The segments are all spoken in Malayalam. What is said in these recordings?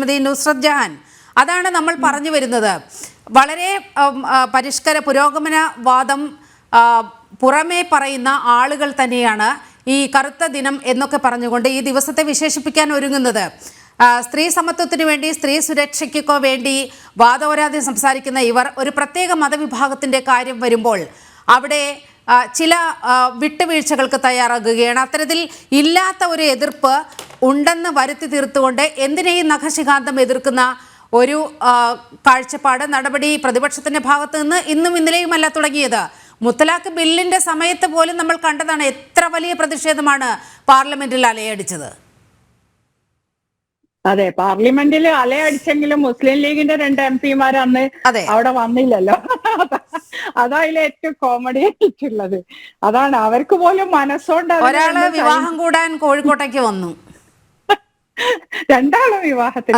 ശ്രീമതി നുസ്രത് ജഹാൻ. അതാണ് നമ്മൾ പറഞ്ഞു വരുന്നത്. വളരെ പുരോഗമനവാദം പുറമേ പറയുന്ന ആളുകൾ തന്നെയാണ് ഈ കറുത്ത ദിനം എന്നൊക്കെ പറഞ്ഞുകൊണ്ട് ഈ ദിവസത്തെ വിശേഷിപ്പിക്കാൻ ഒരുങ്ങുന്നത്. സ്ത്രീ സമത്വത്തിന് വേണ്ടി, സ്ത്രീ സുരക്ഷയ്ക്കൊക്കെ വേണ്ടി വാദോരാതെ സംസാരിക്കുന്ന ഇവർ ഒരു പ്രത്യേക മതവിഭാഗത്തിൻ്റെ കാര്യം വരുമ്പോൾ അവിടെ ചില വിട്ടുവീഴ്ചകൾക്ക് തയ്യാറാകുകയാണ്. അത്തരത്തിൽ ഇല്ലാത്ത ഒരു എതിർപ്പ് ഉണ്ടെന്ന് വരുത്തി തീർത്തുകൊണ്ട് എന്തിനേയും നഖശിഖാന്തം എതിർക്കുന്ന ഒരു കാഴ്ചപ്പാട് നടപടി പ്രതിപക്ഷത്തിന്റെ ഭാഗത്ത് നിന്ന് ഇന്നും ഇന്നലെയുമല്ല തുടങ്ങിയത്. മുത്തലാഖ് ബില്ലിന്റെ സമയത്ത് പോലും നമ്മൾ കണ്ടതാണ് എത്ര വലിയ പ്രതിഷേധമാണ് പാർലമെന്റിൽ അലയടിച്ചത്. അതെ, പാർലമെന്റിൽ അലയടിച്ചെങ്കിലും മുസ്ലിം ലീഗിന്റെ 2 MP അന്ന് അവിടെ വന്നില്ലല്ലോ. അതായാലും ഏറ്റവും കോമഡി ആയിട്ടുള്ളത് അതാണ്. അവർക്ക് പോലും മനസ്സോണ്ട് ഒരാള് വിവാഹം കൂടാൻ കോഴിക്കോട്ടേക്ക് വന്നു, 2 വിവാഹത്തിന്.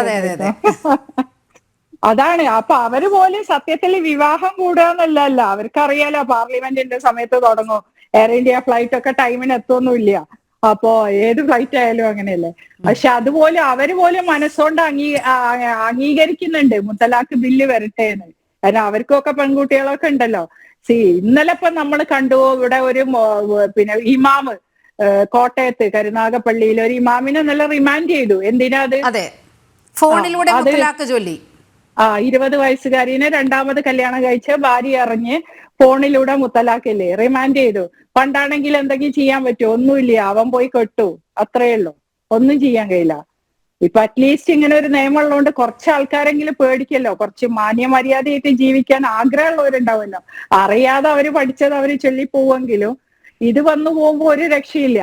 അതാണ്. അപ്പൊ അവര് പോലും സത്യത്തിൽ വിവാഹം കൂടുകയെന്നല്ല, അവർക്കറിയാലോ പാർലമെന്റിന്റെ സമയത്ത് തുടങ്ങും. എയർ ഇന്ത്യ ഫ്ലൈറ്റ് ഒക്കെ ടൈമിന് എത്തൊന്നുമില്ല. അപ്പോ ഏത് ഫ്ലൈറ്റ് ആയാലും അങ്ങനെയല്ലേ. പക്ഷെ അതുപോലെ അവര് പോലും മനസ്സുകൊണ്ട് അംഗീകരിക്കുന്നുണ്ട് മുത്തലാഖ് ബില്ല് വരട്ടെ എന്ന്. കാരണം അവർക്കൊക്കെ പെൺകുട്ടികളൊക്കെ ഉണ്ടല്ലോ. ഇന്നലെ ഇപ്പൊ നമ്മൾ കണ്ടു, ഇവിടെ ഒരു ഇമാമ് കോട്ടയത്ത് കരുനാഗപ്പള്ളിയിൽ ഒരു ഇമാമിനെ നല്ല റിമാൻഡ് ചെയ്തു. എന്തിനാ അത്? ഫോണിലൂടെ മുത്തലാഖ് ചൊല്ലി. 20 വയസ്സുകാരിനെ 2ാമത് കല്യാണം കഴിച്ച് ഭാര്യ അറിഞ്ഞ് ഫോണിലൂടെ മുത്തലാഖില്ലേ റിമാൻഡ് ചെയ്തു. പണ്ടാണെങ്കിൽ എന്തെങ്കിലും ചെയ്യാൻ പറ്റുമോ? ഒന്നുമില്ല, അവൻ പോയി കെട്ടു, അത്രയേ ഉള്ളൂ. ഒന്നും ചെയ്യാൻ കഴിയില്ല. ഇപ്പൊ അറ്റ്ലീസ്റ്റ് ഇങ്ങനെ ഒരു നിയമം ഉള്ളതുകൊണ്ട് കുറച്ച് ആൾക്കാരെങ്കിലും പേടിക്കല്ലോ. കുറച്ച് മാന്യമര്യാദയായിട്ട് ജീവിക്കാൻ ആഗ്രഹമുള്ളവരുണ്ടാവുമല്ലോ. അറിയാതെ അവര് പഠിച്ചത് അവര് ചൊല്ലിപ്പോവെങ്കിലും ഇത് വന്നു പോകുമ്പോ ഒരു രക്ഷയില്ല.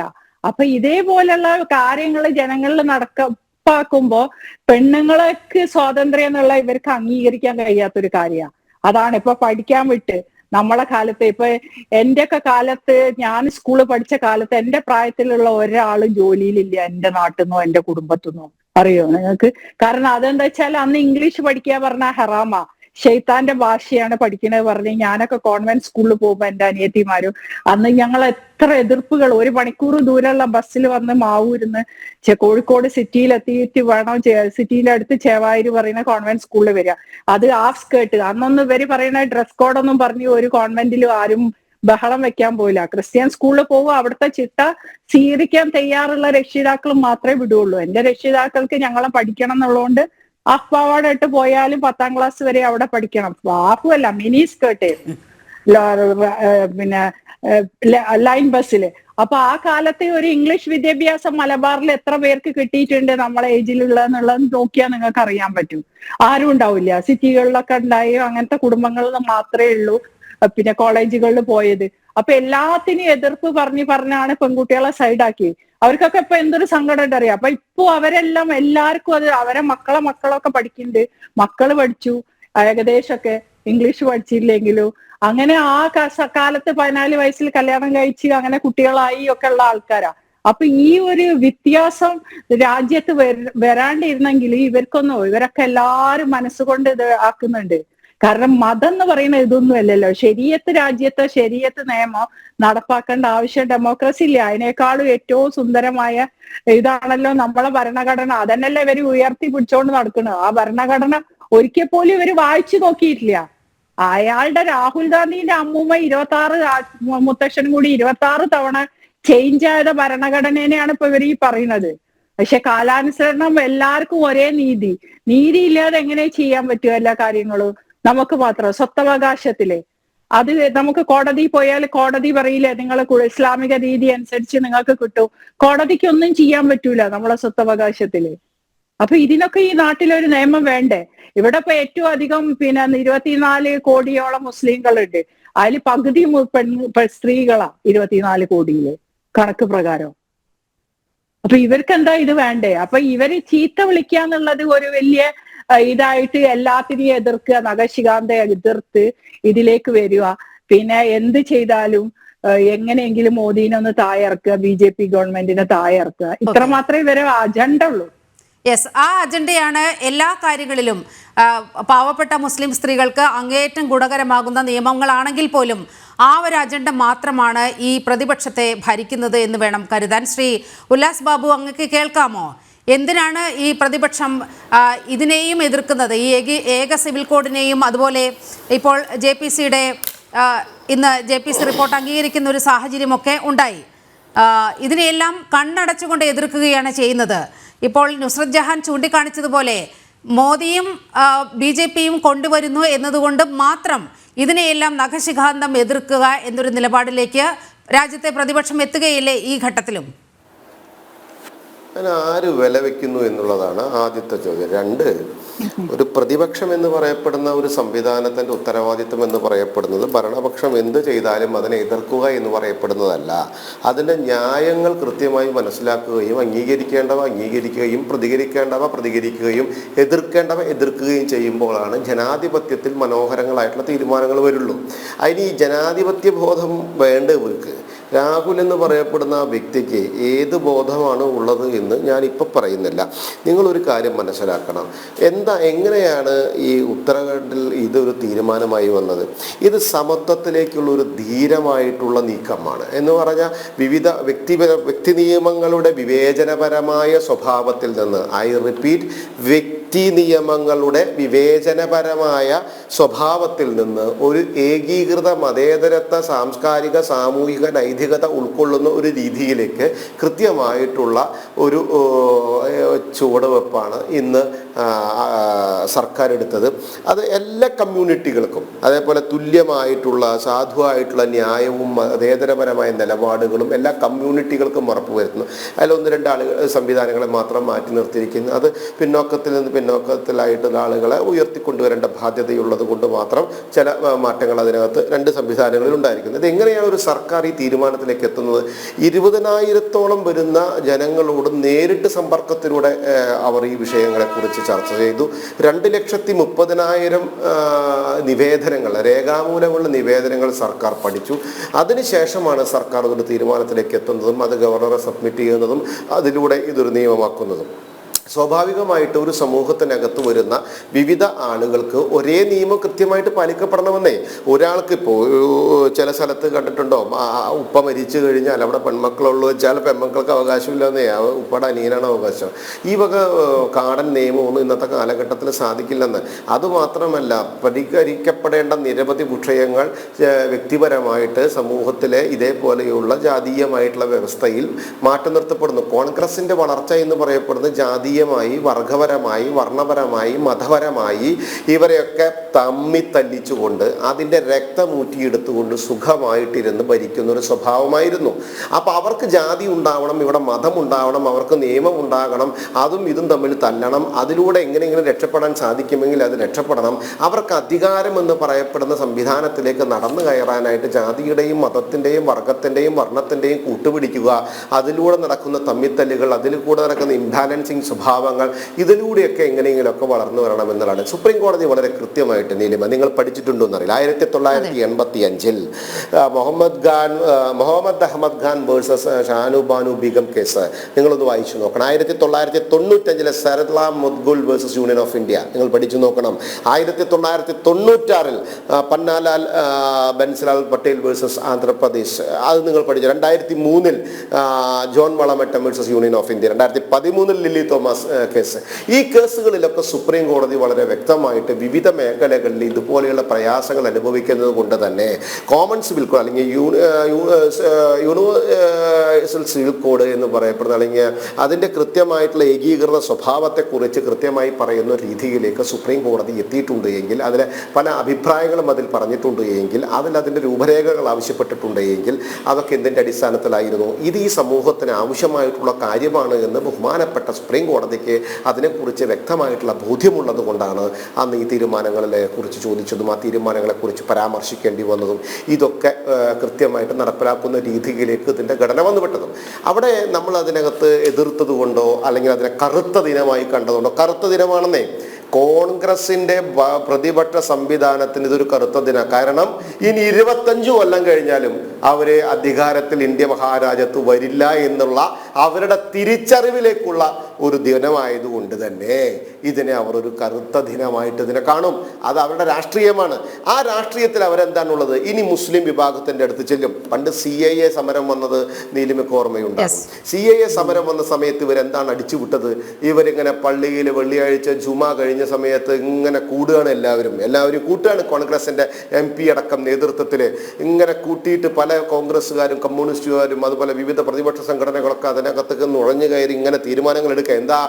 അപ്പൊ ഇതേപോലുള്ള കാര്യങ്ങൾ ജനങ്ങളിൽ നടപ്പാക്കുമ്പോ പെണ്ണുങ്ങൾക്ക് സ്വാതന്ത്ര്യം എന്നുള്ള ഇവർക്ക് അംഗീകരിക്കാൻ കഴിയാത്തൊരു കാര്യമാണ്. അതാണ് ഇപ്പൊ പഠിക്കാൻ വിട്ട് നമ്മളെ കാലത്ത്, ഇപ്പൊ എന്റെയൊക്കെ കാലത്ത്, ഞാൻ സ്കൂളിൽ പഠിച്ച കാലത്ത് എന്റെ പ്രായത്തിലുള്ള ഒരാളും ജോലിയിലില്ല എന്റെ നാട്ടിൽ നിന്നോ എന്റെ കുടുംബത്തിൽ നിന്നോ. അറിയോ നിങ്ങൾക്ക്? കാരണം അതെന്താ വെച്ചാൽ അന്ന് ഇംഗ്ലീഷ് പഠിക്കുക പറഞ്ഞാൽ ഹറാമാ, ഷെയ്ത്താന്റെ ഭാഷയാണ് പഠിക്കണത് പറഞ്ഞ് ഞാനൊക്കെ കോൺവെന്റ് സ്കൂളിൽ പോകുമ്പോ എന്റെ അനിയത്തിമാരും അന്ന് ഞങ്ങൾ എത്ര എതിർപ്പുകൾ. 1 മണിക്കൂർ ദൂരമുള്ള ബസ്സിൽ വന്ന് മാവൂരുന്ന് കോഴിക്കോട് സിറ്റിയിലെത്തിയിട്ട് വേണം സിറ്റിയിലെ അടുത്ത് ചേവായൂർ പറയുന്ന കോൺവെന്റ് സ്കൂളിൽ വരിക. അത് ഹാഫ് സ്കേർട്ട്. അന്നൊന്നും ഇവര് പറയുന്ന ഡ്രസ് കോഡൊന്നും പറഞ്ഞ് ഒരു കോൺവെന്റിലും ആരും ബഹളം വെക്കാൻ പോയില്ല. ക്രിസ്ത്യൻ സ്കൂളിൽ പോകുക, അവിടുത്തെ ചിട്ട സ്വീകരിക്കാൻ തയ്യാറുള്ള രക്ഷിതാക്കൾ മാത്രമേ വിടുകയുള്ളൂ. എന്റെ രക്ഷിതാക്കൾക്ക് ഞങ്ങളെ പഠിക്കണം എന്നുള്ളതുകൊണ്ട് ഹാഫ് പാവാട ഇട്ട് പോയാലും 10ാം ക്ലാസ് വരെ അവിടെ പഠിക്കണം. ഹാഫുമല്ല, മിനി സ്കേർട്ട്, പിന്നെ ലൈൻ ബസ്സില്. അപ്പൊ ആ കാലത്തെ ഒരു ഇംഗ്ലീഷ് വിദ്യാഭ്യാസം മലബാറിൽ എത്ര പേർക്ക് കിട്ടിയിട്ടുണ്ട് നമ്മളെ ഏജിലുള്ള എന്നുള്ളത് നോക്കിയാൽ നിങ്ങൾക്ക് അറിയാൻ പറ്റും. ആരും ഉണ്ടാവില്ല. സിറ്റികളിലൊക്കെ ഉണ്ടായോ അങ്ങനത്തെ കുടുംബങ്ങളിൽ മാത്രമേ ഉള്ളൂ പിന്നെ കോളേജുകളിൽ പോയത്. അപ്പൊ എല്ലാത്തിനും എതിർപ്പ് പറഞ്ഞാണ് പെൺകുട്ടികളെ സൈഡാക്കി. അവർക്കൊക്കെ ഇപ്പൊ എന്തൊരു സങ്കടം ഉണ്ടറിയാം. അപ്പൊ ഇപ്പൊ അവരെല്ലാം എല്ലാവർക്കും അത് അവരെ മക്കളൊക്കെ പഠിക്കുന്നുണ്ട്. മക്കള് പഠിച്ചു ഏകദേശമൊക്കെ, ഇംഗ്ലീഷ് പഠിച്ചില്ലെങ്കിലും. അങ്ങനെ ആ കാലത്ത് 14 വയസ്സിൽ കല്യാണം കഴിച്ച് അങ്ങനെ കുട്ടികളായി ഒക്കെ ഉള്ള ആൾക്കാരാ. അപ്പൊ ഈ ഒരു വ്യത്യാസം രാജ്യത്ത് വരാണ്ടിരുന്നെങ്കിൽ ഇവരൊക്കെ എല്ലാരും മനസ്സുകൊണ്ട് ഇത് ആക്കുന്നുണ്ട്. കാരണം മതം എന്ന് പറയുന്നത് ഇതൊന്നും അല്ലല്ലോ. ശരീഅത്ത് നിയമം നടപ്പാക്കേണ്ട ആവശ്യം ഡെമോക്രസി ഇല്ല. അതിനേക്കാളും ഏറ്റവും സുന്ദരമായ ഇതാണല്ലോ നമ്മളെ ഭരണഘടന. അതന്നെയല്ലേ ഇവര് ഉയർത്തി പിടിച്ചോണ്ട് നടക്കുന്നത്. ആ ഭരണഘടന ഒരിക്കൽ പോലും ഇവര് വായിച്ചു നോക്കിയിട്ടില്ല. അയാളുടെ രാഹുൽ ഗാന്ധിന്റെ അമ്മൂമ്മ 26 മുത്തശ്ശനും കൂടി 26 തവണ ചേഞ്ച് ആയ ഭരണഘടനേനെയാണ് ഇപ്പൊ ഇവർ ഈ പറയുന്നത്. പക്ഷെ കാലാനുസരണം എല്ലാവർക്കും ഒരേ നീതി ഇല്ലാതെ എങ്ങനെ ചെയ്യാൻ പറ്റുക എല്ലാ കാര്യങ്ങളും? നമുക്ക് മാത്രം സ്വത്തവകാശത്തില് അത് നമുക്ക് കോടതി പോയാൽ കോടതി പറയില്ലേ നിങ്ങൾ ഇസ്ലാമിക രീതി അനുസരിച്ച് നിങ്ങൾക്ക് കിട്ടും. കോടതിക്ക് ഒന്നും ചെയ്യാൻ പറ്റൂല നമ്മളെ സ്വത്തവകാശത്തില്. അപ്പൊ ഇതിനൊക്കെ ഈ നാട്ടിലൊരു നിയമം വേണ്ടേ? ഇവിടെ ഇപ്പൊ ഏറ്റവും അധികം 24 കോടിയോളം മുസ്ലിങ്ങളുണ്ട്. അതിൽ പകുതി സ്ത്രീകളാ 24 കോടിയില് കണക്ക് പ്രകാരം. അപ്പൊ ഇവർക്ക് എന്താ ഇത് വേണ്ടേ? അപ്പൊ ഇവര് ചീത്ത വിളിക്കാന്നുള്ളത് ഒരു വലിയ ഇതായിട്ട് എല്ലാത്തിനെയും എതിർക്കുക, നഖശിഖാന്ത എതിർത്ത് ഇതിലേക്ക് വരിക. പിന്നെ എന്ത് ചെയ്താലും എങ്ങനെയെങ്കിലും മോദീനെ ഒന്ന് താഴെയിറക്കുക, BJP ഗവൺമെന്റിനെ താഴെയിറക്കുക. ഇത്ര മാത്രമേ ഇവരെ അജണ്ട ഉള്ളൂ. യെസ്, ആ അജണ്ടയാണ് എല്ലാ കാര്യങ്ങളിലും. പാവപ്പെട്ട മുസ്ലിം സ്ത്രീകൾക്ക് അങ്ങേയറ്റം ഗുണകരമാകുന്ന നിയമങ്ങളാണെങ്കിൽ പോലും ആ ഒരു അജണ്ട മാത്രമാണ് ഈ പ്രതിപക്ഷത്തെ ഭരിക്കുന്നത് എന്ന് വേണം കരുതാൻ. ശ്രീ ഉല്ലാസ് ബാബു, അങ്ങക്ക് കേൾക്കാമോ? എന്തിനാണ് ഈ പ്രതിപക്ഷം ഇതിനെയും എതിർക്കുന്നത്, ഈ ഏക സിവിൽ കോഡിനെയും? അതുപോലെ ഇപ്പോൾ JPCയുടെ ഇന്ന് JPC റിപ്പോർട്ട് അംഗീകരിക്കുന്ന ഒരു സാഹചര്യമൊക്കെ ഉണ്ടായി. ഇതിനെയെല്ലാം കണ്ണടച്ചുകൊണ്ട് എതിർക്കുകയാണ് ചെയ്യുന്നത്. ഇപ്പോൾ നുസ്രത് ജഹാൻ ചൂണ്ടിക്കാണിച്ചതുപോലെ മോദിയും BJPയും കൊണ്ടുവരുന്നു എന്നതുകൊണ്ട് മാത്രം ഇതിനെയെല്ലാം നഖശിഖാന്തം എതിർക്കുക എന്നൊരു നിലപാടിലേക്ക് രാജ്യത്തെ പ്രതിപക്ഷം എത്തുകയില്ലേ ഈ ഘട്ടത്തിലും? അതിന് ആര് വില വെക്കുന്നു എന്നുള്ളതാണ് ആദ്യത്തെ ചോദ്യം. രണ്ട്, ഒരു പ്രതിപക്ഷം എന്ന് പറയപ്പെടുന്ന ഒരു സംവിധാനത്തിന്റെ ഉത്തരവാദിത്വം എന്ന് പറയപ്പെടുന്നത് ഭരണപക്ഷം എന്ത് ചെയ്താലും അതിനെ എതിർക്കുക എന്ന് പറയപ്പെടുന്നതല്ല. അതിൻ്റെ ന്യായങ്ങൾ കൃത്യമായി മനസ്സിലാക്കുകയും അംഗീകരിക്കേണ്ടവ അംഗീകരിക്കുകയും പ്രതികരിക്കേണ്ടവ പ്രതികരിക്കുകയും എതിർക്കേണ്ടവ എതിർക്കുകയും ചെയ്യുമ്പോഴാണ് ജനാധിപത്യത്തിൽ മനോഹരങ്ങളായിട്ടുള്ള തീരുമാനങ്ങൾ വരുള്ളൂ. അതിന് ഈ ജനാധിപത്യ ബോധം വേണ്ടവർക്ക്, രാഹുൽ എന്ന് പറയപ്പെടുന്ന ആ വ്യക്തിക്ക് ഏത് ബോധമാണ് ഉള്ളത് എന്ന് ഞാനിപ്പോൾ പറയുന്നില്ല. നിങ്ങളൊരു കാര്യം മനസ്സിലാക്കണം. എങ്ങനെയാണ് ഈ ഉത്തരാഖണ്ഡിൽ ഇതൊരു തീരുമാനമായി വന്നത്? ഇത് സമത്വത്തിലേക്കുള്ള ഒരു ധീരമായിട്ടുള്ള നീക്കമാണ്. എന്ന് പറഞ്ഞാൽ വിവിധ വ്യക്തി നിയമങ്ങളുടെ വിവേചനപരമായ സ്വഭാവത്തിൽ നിന്ന്, ഐ റിപ്പീറ്റ്, വ്യക്തി നിയമങ്ങളുടെ വിവേചനപരമായ സ്വഭാവത്തിൽ നിന്ന് ഒരു ഏകീകൃത മതേതരത്വ സാംസ്കാരിക സാമൂഹിക നൈതികത ഉൾക്കൊള്ളുന്ന ഒരു രീതിയിലേക്ക് കൃത്യമായിട്ടുള്ള ഒരു ചുവടുവെപ്പാണ് ഇന്ന് സർക്കാർ എടുത്തത്. അത് എല്ലാ കമ്മ്യൂണിറ്റികൾക്കും അതേപോലെ തുല്യമായിട്ടുള്ള സാധുവായിട്ടുള്ള ന്യായവും മതേതരപരമായ നിലപാടുകളും എല്ലാ കമ്മ്യൂണിറ്റികൾക്കും ഉറപ്പുവരുത്തുന്നു. അതിൽ ഒന്ന് രണ്ട് സംവിധാനങ്ങളെ മാത്രം മാറ്റി നിർത്തിയിരിക്കുന്നു. അത് പിന്നോക്കത്തിൽ നിന്ന് പിന്നോക്കത്തിലായിട്ടുള്ള ആളുകളെ ഉയർത്തിക്കൊണ്ടുവരേണ്ട ബാധ്യതയുള്ളത് കൊണ്ട് മാത്രം ചില മാറ്റങ്ങൾ അതിനകത്ത് രണ്ട് സംവിധാനങ്ങളിൽ ഉണ്ടായിരിക്കുന്നത്. ഇത് എങ്ങനെയാണ് ഒരു സർക്കാർ ഈ തീരുമാനത്തിലേക്ക് എത്തുന്നത്? 20,000-ഓളം വരുന്ന ജനങ്ങളോട് നേരിട്ട് സമ്പർക്കത്തിലൂടെ അവർ ഈ വിഷയങ്ങളെക്കുറിച്ച് ചർച്ച ചെയ്തു. 2,30,000 നിവേദനങ്ങൾ, രേഖാമൂലമുള്ള നിവേദനങ്ങൾ സർക്കാർ പഠിച്ചു. അതിനുശേഷമാണ് സർക്കാർ ഒരു തീരുമാനത്തിലേക്ക് എത്തുന്നതും അത് ഗവർണറെ സബ്മിറ്റ് ചെയ്യുന്നതും അതിലൂടെ ഇതൊരു നിയമമാക്കുന്നതും. സ്വാഭാവികമായിട്ട് ഒരു സമൂഹത്തിനകത്ത് വരുന്ന വിവിധ ആളുകൾക്ക് ഒരേ നിയമം കൃത്യമായിട്ട് പാലിക്കപ്പെടണമെന്നേ. ഒരാൾക്ക് ഇപ്പോൾ ചില സ്ഥലത്ത് കണ്ടിട്ടുണ്ടോ, ഉപ്പ മരിച്ചു കഴിഞ്ഞാൽ അവിടെ പെൺമക്കളുള്ളൂ വെച്ചാൽ പെൺമക്കൾക്ക് അവകാശമില്ലെന്നേ, ഉപ്പയുടെ അനിയനാണ് അവകാശം. ഈ വക കാടൻ നിയമമൊന്നും ഇന്നത്തെ കാലഘട്ടത്തിൽ സാധിക്കില്ലെന്ന്. അതുമാത്രമല്ല, പരിഹരിക്കപ്പെടേണ്ട നിരവധി വിഷയങ്ങൾ വ്യക്തിപരമായിട്ട് സമൂഹത്തിലെ ഇതേപോലെയുള്ള ജാതീയമായിട്ടുള്ള വ്യവസ്ഥയിൽ മാറ്റി നിർത്തപ്പെടുന്നു. കോൺഗ്രസിൻ്റെ വളർച്ച എന്ന് പറയപ്പെടുന്നത് ജാതീയമായി, വർഗപരമായി, വർണ്ണപരമായി, മതപരമായി ഇവരെയൊക്കെ തല്ലിച്ചുകൊണ്ട് അതിൻ്റെ രക്തമൂറ്റിയെടുത്തുകൊണ്ട് സുഖമായിട്ടിരുന്ന് ഭരിക്കുന്ന ഒരു സ്വഭാവമായിരുന്നു. അപ്പോൾ അവർക്ക് ജാതി ഉണ്ടാവണം, ഇവിടെ മതം ഉണ്ടാവണം, അവർക്ക് നിയമം ഉണ്ടാകണം, അതും ഇതും തമ്മിൽ തല്ലണം. അതിലൂടെ എങ്ങനെയെങ്കിലും രക്ഷപ്പെടാൻ സാധിക്കുമെങ്കിൽ അത് രക്ഷപ്പെടണം. അവർക്ക് അധികാരം എന്ന് പറയപ്പെടുന്ന സംവിധാനത്തിലേക്ക് നടന്നു കയറാനായിട്ട് ജാതിയുടെയും മതത്തിൻ്റെയും വർഗത്തിൻ്റെയും വർണ്ണത്തിൻ്റെയും കൂട്ടുപിടിക്കുക, അതിലൂടെ നടക്കുന്ന തമ്മിത്തല്ലുകൾ, അതിൽ കൂടെ നടക്കുന്ന ഇംബാലൻസിങ് സ്വഭാവങ്ങൾ, ഇതിലൂടെയൊക്കെ എങ്ങനെയെങ്കിലുമൊക്കെ വളർന്നു വരണമെന്നുള്ളതാണ് സുപ്രീം കോടതി വളരെ കൃത്യമായിട്ട് നീലിമ നിങ്ങൾ പഠിച്ചിട്ടുണ്ടോ എന്നറിയില്ല. 1985 മുഹമ്മദ് അഹമ്മദ് ഖാൻ വേഴ്സസ് ഷാനു ബാനു ബീഗം കേസ് നിങ്ങളൊന്ന് വായിച്ചു നോക്കണം. 1995 Sarla Mudgal versus Union of India നിങ്ങൾ പഠിച്ചു നോക്കണം. 1996 പന്നാലാൽ ബൻസിലാൽ പട്ടേൽ വേഴ്സസ് ആന്ധ്രാപ്രദേശ് അത് നിങ്ങൾ പഠിച്ചു. 2003 John Vallamattom versus Union of India, 2013 Lily Thomas case. ഈ കേസുകളിലൊക്കെ സുപ്രീം കോടതി വളരെ വ്യക്തമായിട്ട് വിവിധ മേഖലകളിൽ ഇതുപോലെയുള്ള പ്രയാസങ്ങൾ അനുഭവിക്കുന്നത് കൊണ്ട് തന്നെ കോമൺ സിവിൽ കോഡ് അല്ലെങ്കിൽ യൂണിവേഴ്സൽ സിവിൽ കോഡ് എന്ന് പറയപ്പെടുന്ന അല്ലെങ്കിൽ അതിൻ്റെ കൃത്യമായിട്ടുള്ള ഏകീകൃത സ്വഭാവത്തെക്കുറിച്ച് കൃത്യമായി പറയുന്ന രീതിയിലേക്ക് സുപ്രീം കോടതി എത്തിയിട്ടുണ്ട് എങ്കിൽ, അതിലെ പല അഭിപ്രായങ്ങളും അതിൽ പറഞ്ഞിട്ടുണ്ട് എങ്കിൽ, അതിൻ്റെ രൂപരേഖകൾ ആവശ്യപ്പെട്ടിട്ടുണ്ട് എങ്കിൽ അതൊക്കെ എന്തിൻ്റെ അടിസ്ഥാനത്തിലായിരുന്നു? ഇത് ഈ സമൂഹത്തിന് ആവശ്യമായിട്ടുള്ള കാര്യമാണ് എന്ന് ബഹുമാനപ്പെട്ട സുപ്രീം കോടതിക്ക് അതിനെക്കുറിച്ച് വ്യക്തമായിട്ടുള്ള ബോധ്യമുള്ളത് കൊണ്ടാണ് അന്ന് ഈ തീരുമാനങ്ങളെ കുറിച്ച് ചോദിച്ചതും ആ തീരുമാനങ്ങളെക്കുറിച്ച് പരാമർശിക്കേണ്ടി വന്നതും ഇതൊക്കെ കൃത്യമായിട്ട് നടപ്പിലാക്കുന്ന രീതിയിലേക്ക് ഇതിൻ്റെ ഘടന വന്നുവിട്ടതും. അവിടെ നമ്മൾ അതിനകത്ത് എതിർത്തത് കൊണ്ടോ അല്ലെങ്കിൽ അതിനെ കറുത്ത ദിനമായി കണ്ടതുകൊണ്ടോ, കറുത്ത ദിനമാണെന്നേ കോൺഗ്രസിന്റെ പ്രതിപക്ഷ സംവിധാനത്തിന് ഇതൊരു കറുത്ത ദിനം. കാരണം ഇനി 25 കൊല്ലം കഴിഞ്ഞാലും അവര് അധികാരത്തിൽ ഇന്ത്യ മഹാരാജ്യത്ത് വരില്ല എന്നുള്ള അവരുടെ തിരിച്ചറിവിലേക്കുള്ള ഒരു ദിനമായതുകൊണ്ട് തന്നെ ഇതിനെ അവർ ഒരു കറുത്ത ദിനമായിട്ട് ഇതിനെ കാണും. അത് അവരുടെ രാഷ്ട്രീയമാണ്. ആ രാഷ്ട്രീയത്തിൽ അവരെന്താണുള്ളത്? ഇനി മുസ്ലിം വിഭാഗത്തിന്റെ അടുത്ത് ചെല്ലും. പണ്ട് CAA സമരം വന്നത് നീലിമയ്ക്ക് ഓർമ്മയുണ്ടാകും. CAA സമരം വന്ന സമയത്ത് ഇവരെന്താണ് അടിച്ചുവിട്ടത്? ഇവരിങ്ങനെ പള്ളിയിൽ വെള്ളിയാഴ്ച ജുമാ കഴിഞ്ഞ സമയത്ത് ഇങ്ങനെ കൂടുകയാണ്. എല്ലാവരും കൂട്ടുകയാണ്. കോൺഗ്രസിന്റെ MP അടക്കം നേതൃത്വത്തിൽ ഇങ്ങനെ കൂട്ടിയിട്ട് പല കോൺഗ്രസ്സുകാരും കമ്മ്യൂണിസ്റ്റുകാരും അതുപോലെ വിവിധ പ്രതിപക്ഷ സംഘടനകളൊക്കെ അതിനകത്തേക്ക് നുഴഞ്ഞു കയറി ഇങ്ങനെ തീരുമാനങ്ങൾ എടുക്കുക. എന്താ,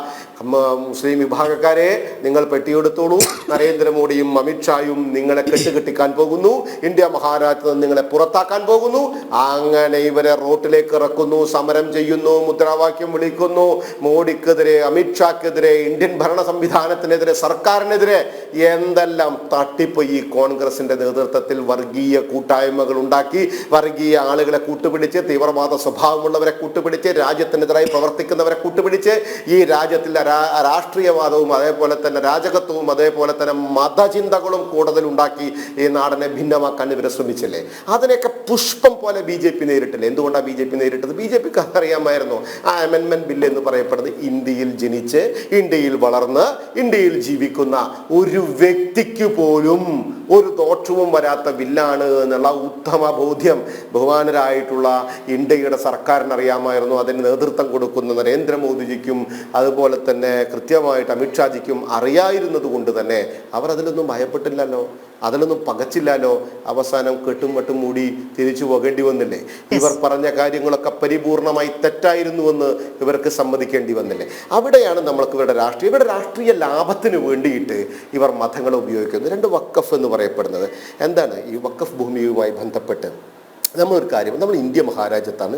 മുസ്ലിം വിഭാഗക്കാരെ നിങ്ങൾ പെട്ടിയെടുത്തോളൂ, നരേന്ദ്രമോദിയും അമിത്ഷായും നിങ്ങളെ കെട്ടുകെട്ടിക്കാൻ പോകുന്നു, ഇന്ത്യ മഹാരാജ്യത്ത് നിങ്ങളെ പുറത്താക്കാൻ പോകുന്നു. അങ്ങനെ ഇവരെ റോട്ടിലേക്ക് ഇറക്കുന്നു, സമരം ചെയ്യുന്നു, മുദ്രാവാക്യം വിളിക്കുന്നു. മോഡിക്കെതിരെ, അമിത്ഷാക്കെതിരെ, ഇന്ത്യൻ ഭരണ സംവിധാനത്തിനെതിരെ, സർക്കാരിനെതിരെ എന്തെല്ലാം തട്ടിപ്പ് ഈ കോൺഗ്രസിന്റെ നേതൃത്വത്തിൽ വർഗീയ കൂട്ടായ്മകൾ ഉണ്ടാക്കി, വർഗീയ ആളുകളെ കൂട്ടുപിടിച്ച്, തീവ്രവാദ സ്വഭാവമുള്ളവരെ കൂട്ടുപിടിച്ച്, രാജ്യത്തിനെതിരായി പ്രവർത്തിക്കുന്നവരെ കൂട്ടുപിടിച്ച്, ഈ രാജ്യത്തിലെ രാഷ്ട്രീയവാദവും അതേപോലെ തന്നെ രാജകത്വവും അതേപോലെ തന്നെ മതചിന്തകളും കൂടുതൽ ഉണ്ടാക്കി ഈ നാടിനെ ഭിന്നമാക്കാൻ ഇവരെ ശ്രമിച്ചില്ലേ? അതിനെയൊക്കെ പുഷ്പം പോലെ BJP നേരിട്ടില്ലേ? എന്തുകൊണ്ടാണ് BJP നേരിട്ടത്? BJPക്ക് അറിയാമായിരുന്നു ആ അമെൻമെന്റ് ബില്ല് എന്ന് പറയപ്പെടുന്നത് ഇന്ത്യയിൽ ജനിച്ച്, ഇന്ത്യയിൽ വളർന്ന്, ഇന്ത്യയിൽ ജീവിക്കുന്ന ഒരു വ്യക്തിക്ക് പോലും ഒരു ദോഷവും വരാത്ത ബില്ലാണ് എന്നുള്ള ഉത്തമ ബോധ്യം ബഹുമാനരായിട്ടുള്ള ഇന്ത്യയുടെ സർക്കാരിന് അറിയാമായിരുന്നു. അതിന് നേതൃത്വം കൊടുക്കുന്ന നരേന്ദ്രമോദിജിക്കും അതുപോലെ തന്നെ കൃത്യമായിട്ട് അമിത്ഷാജിക്കും അറിയായിരുന്നത് കൊണ്ട് തന്നെ അവർ അതിലൊന്നും ഭയപ്പെട്ടില്ലല്ലോ, അതിലൊന്നും പകച്ചില്ലല്ലോ. അവസാനം കെട്ടും മൂടി തിരിച്ചു പോകേണ്ടി വന്നില്ലേ? ഇവർ പറഞ്ഞ കാര്യങ്ങളൊക്കെ പരിപൂർണമായി തെറ്റായിരുന്നുവെന്ന് ഇവർക്ക് സമ്മതിക്കേണ്ടി വന്നില്ലേ? അവിടെയാണ് നമ്മൾക്ക് ഇവരുടെ രാഷ്ട്രീയ ലാഭത്തിന് വേണ്ടിയിട്ട് ഇവർ മതങ്ങളെ ഉപയോഗിക്കുന്നത്. 2 വഖഫ് എന്ന് പറയപ്പെടുന്നത് എന്താണ്? ഈ വഖഫ് ഭൂമിയുമായി ബന്ധപ്പെട്ട് നമ്മളൊരു കാര്യം, നമ്മൾ ഇന്ത്യ മഹാരാജ്യത്താണ്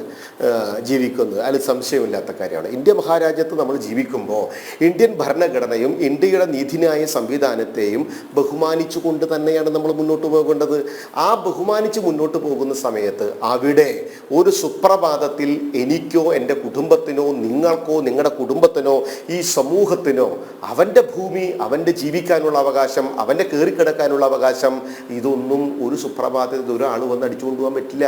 ജീവിക്കുന്നത്, അതിൽ സംശയമില്ലാത്ത കാര്യമാണ്. ഇന്ത്യ മഹാരാജ്യത്ത് നമ്മൾ ജീവിക്കുമ്പോൾ ഇന്ത്യൻ ഭരണഘടനയും ഇന്ത്യയുടെ നീതിന്യായ സംവിധാനത്തെയും ബഹുമാനിച്ചുകൊണ്ട് തന്നെയാണ് നമ്മൾ മുന്നോട്ട് പോകേണ്ടത്. ആ ബഹുമാനിച്ച് മുന്നോട്ട് പോകുന്ന സമയത്ത് അവിടെ ഒരു സുപ്രഭാതത്തിൽ എനിക്കോ എൻ്റെ കുടുംബത്തിനോ നിങ്ങൾക്കോ നിങ്ങളുടെ കുടുംബത്തിനോ ഈ സമൂഹത്തിനോ അവൻ്റെ ഭൂമി, അവൻ്റെ ജീവിക്കാനുള്ള അവകാശം, അവൻ്റെ കയറിക്കിടക്കാനുള്ള അവകാശം, ഇതൊന്നും ഒരു സുപ്രഭാതത്തിൽ ഒരാൾ വന്ന് അടിച്ചുകൊണ്ടുപോകാൻ പറ്റില്ല.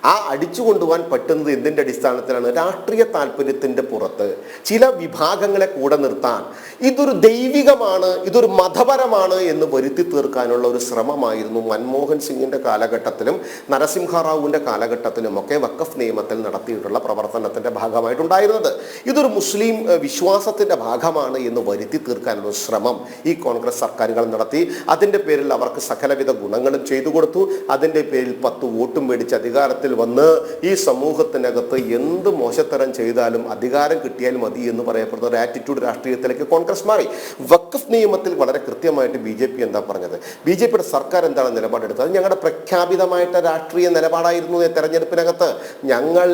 ആ അടിച്ചു കൊണ്ടുപോകാൻ പറ്റുന്നത് എന്തിൻ്റെ അടിസ്ഥാനത്തിലാണ്? രാഷ്ട്രീയ താല്പര്യത്തിൻ്റെ പുറത്ത് ചില വിഭാഗങ്ങളെ കൂടെ നിർത്താൻ ഇതൊരു ദൈവികമാണ്, ഇതൊരു മതപരമാണ് എന്ന് വരുത്തി തീർക്കാനുള്ള ഒരു ശ്രമമായിരുന്നു മൻമോഹൻ സിംഗിൻ്റെ കാലഘട്ടത്തിലും നരസിംഹറാവുവിൻ്റെ കാലഘട്ടത്തിലും ഒക്കെ വഖഫ് നിയമത്തിൽ നടത്തിയിട്ടുള്ള പ്രവർത്തനത്തിൻ്റെ ഭാഗമായിട്ടുണ്ടായിരുന്നത്. ഇതൊരു മുസ്ലിം വിശ്വാസത്തിൻ്റെ ഭാഗമാണ് എന്ന് വരുത്തി തീർക്കാനുള്ള ശ്രമം ഈ കോൺഗ്രസ് സർക്കാരുകൾ നടത്തി. അതിൻ്റെ പേരിൽ അവർക്ക് സകലവിധ ഗുണങ്ങളും ചെയ്തു കൊടുത്തു. അതിൻ്റെ പേരിൽ 10 വോട്ടും മേടിച്ച് അധികാരത്തിൽ വന്ന് ഈ സമൂഹത്തിനകത്ത് എന്ത് മോശത്തരം ചെയ്താലും അധികാരം കിട്ടിയാൽ മതി എന്ന് പറയപ്പെടുന്ന ഒരു ആറ്റിറ്റ്യൂഡ് രാഷ്ട്രീയത്തിലേക്ക് കോൺഗ്രസ് മാറി. വഖഫ് നിയമത്തിൽ വളരെ കൃത്യമായിട്ട് BJP എന്താ പറഞ്ഞത്? BJPയുടെ സർക്കാർ എന്താണ് നിലപാടെടുത്തത്? ഞങ്ങളുടെ പ്രഖ്യാപിതമായിട്ട് രാഷ്ട്രീയ നിലപാടായിരുന്നു തെരഞ്ഞെടുപ്പിനകത്ത്. ഞങ്ങൾ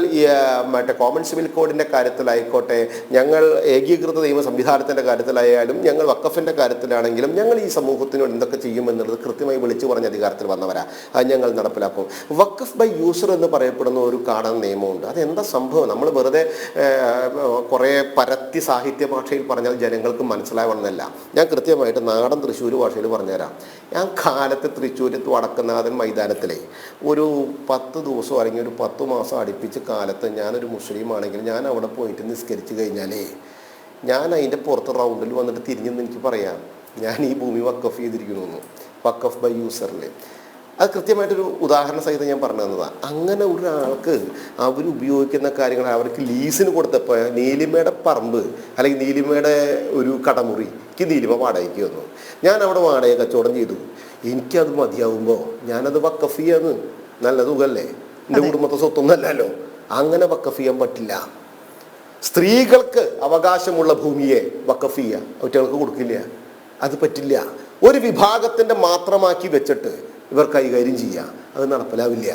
മറ്റേ കോമൺ സിവിൽ കോഡിൻ്റെ കാര്യത്തിലായിക്കോട്ടെ, ഞങ്ങൾ ഏകീകൃത നിയമ സംവിധാനത്തിൻ്റെ കാര്യത്തിലായാലും, ഞങ്ങൾ വഖഫിൻ്റെ കാര്യത്തിലാണെങ്കിലും ഞങ്ങൾ ഈ സമൂഹത്തിനോട് എന്തൊക്കെ ചെയ്യുമെന്നുള്ളത് കൃത്യമായി വിളിച്ചു പറഞ്ഞ അധികാരത്തിൽ വന്നവരാ. അത് ഞങ്ങൾ നടപ്പിലാക്കും. വഖഫ് ബൈ യൂസർ എന്ന് പറയപ്പെടുന്ന ഒരു കാണാൻ നിയമമുണ്ട്. അതെന്താ സംഭവം? നമ്മൾ വെറുതെ കുറേ പരത്തി സാഹിത്യ ഭാഷയിൽ പറഞ്ഞാൽ ജനങ്ങൾക്ക് മനസ്സിലാവണമെന്നല്ല. ഞാൻ കൃത്യമായിട്ട് നാടൻ തൃശ്ശൂർ ഭാഷയിൽ പറഞ്ഞുതരാം. ഞാൻ കാലത്ത് തൃശ്ശൂരത്ത് വടക്കുന്നാഥൻ മൈതാനത്തിലെ ഒരു 10 ദിവസം അല്ലെങ്കിൽ ഒരു 10 മാസം അടുപ്പിച്ച് കാലത്ത് ഞാനൊരു മുസ്ലിം ആണെങ്കിൽ ഞാൻ അവിടെ പോയിട്ട് നിസ്കരിച്ച് കഴിഞ്ഞാലേ ഞാൻ അതിൻ്റെ പുറത്ത് റൗണ്ടിൽ വന്നിട്ട് തിരിഞ്ഞെന്ന് എനിക്ക് പറയാം, ഞാൻ ഈ ഭൂമി വഖഫ് ചെയ്തിരിക്കുന്നു, വഖഫ് ബൈ യൂസറിൽ. അത് കൃത്യമായിട്ടൊരു ഉദാഹരണ സഹിതം ഞാൻ പറഞ്ഞു തന്നതാണ്. അങ്ങനെ ഒരാൾക്ക് അവർ ഉപയോഗിക്കുന്ന കാര്യങ്ങൾ അവർക്ക് ലീസിന് കൊടുത്തപ്പോൾ നീലിമയുടെ പറമ്പ് അല്ലെങ്കിൽ നീലിമയുടെ ഒരു കടമുറിക്ക് നീലിമ വാടകയ്ക്ക് വന്നു. ഞാൻ അവിടെ വാടക കച്ചവടം ചെയ്തു. എനിക്കത് മതിയാവുമ്പോൾ ഞാനത് വഖഫ് ചെയ്യാന്ന്. നല്ല തുകല്ലേ, എൻ്റെ കുടുംബത്തെ സ്വത്തൊന്നല്ലല്ലോ. അങ്ങനെ വഖഫ് ചെയ്യാൻ പറ്റില്ല. സ്ത്രീകൾക്ക് അവകാശമുള്ള ഭൂമിയെ വഖഫ് ചെയ്യുക, ഒറ്റകൾക്ക് കൊടുക്കില്ല. അത് പറ്റില്ല. ഒരു വിഭാഗത്തിൻ്റെ മാത്രമാക്കി വെച്ചിട്ട് ഇവർ കൈകാര്യം ചെയ്യുക, അത് നടപ്പിലാവില്ല.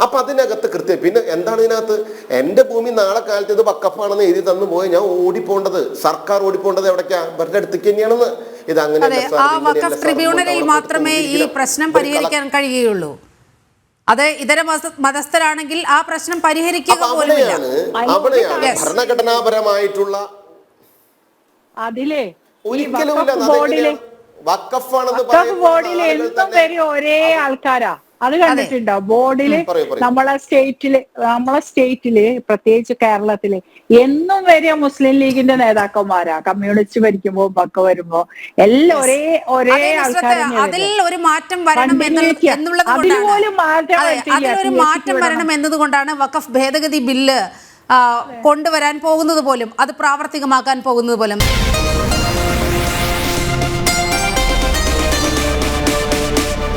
അപ്പം അതിനകത്ത് കൃത്യം പിന്നെ എന്താണ് ഇതിനകത്ത്? എൻ്റെ ഭൂമി നാളെ കാലത്ത് ഇത് വഖഫാണെന്ന് എഴുതി തന്നു പോയി ഞാൻ ഓടിപ്പോണ്ടത്, സർക്കാർ ഓടിപ്പോണ്ടത് എവിടേക്കാ? ഇവരുടെ അടുത്തേക്ക് തന്നെയാണെന്ന്. ഇത് അങ്ങനെ ട്രിബ്യൂണലിൽ മാത്രമേ ഈ പ്രശ്നം പരിഹരിക്കാൻ കഴിയുകയുള്ളൂ. അത് ഇതര മതസ്ഥരാണെങ്കിൽ ആ പ്രശ്നം പരിഹരിക്കുക പോലുമില്ല. അവിടെയാണ് ഭരണഘടനാപരമായിട്ടുള്ള അതിലേ ഒരിക്കലും വഖഫ് ബോർഡിലെ എന്നും പേര് ഒരേ ആൾക്കാരാ. അത് കണ്ടിട്ടുണ്ടോ ബോർഡില്? നമ്മളെ സ്റ്റേറ്റില് പ്രത്യേകിച്ച് കേരളത്തില് എന്നും വരിക മുസ്ലിം ലീഗിന്റെ നേതാക്കന്മാരാ. കമ്മ്യൂണിസ്റ്റ് ഭരിക്കുമ്പോ ഒക്കെ വരുമ്പോ എല്ലാം ഒരേ ആൾക്കാർ. അതിൽ ഒരു മാറ്റം വരണം എന്നുള്ളത് അതിലൊരു മാറ്റം വരണം എന്നതുകൊണ്ടാണ് വഖഫ് ഭേദഗതി ബില്ല് കൊണ്ടുവരാൻ പോകുന്നത് പോലും, അത് പ്രാവർത്തികമാക്കാൻ പോകുന്നത് പോലും.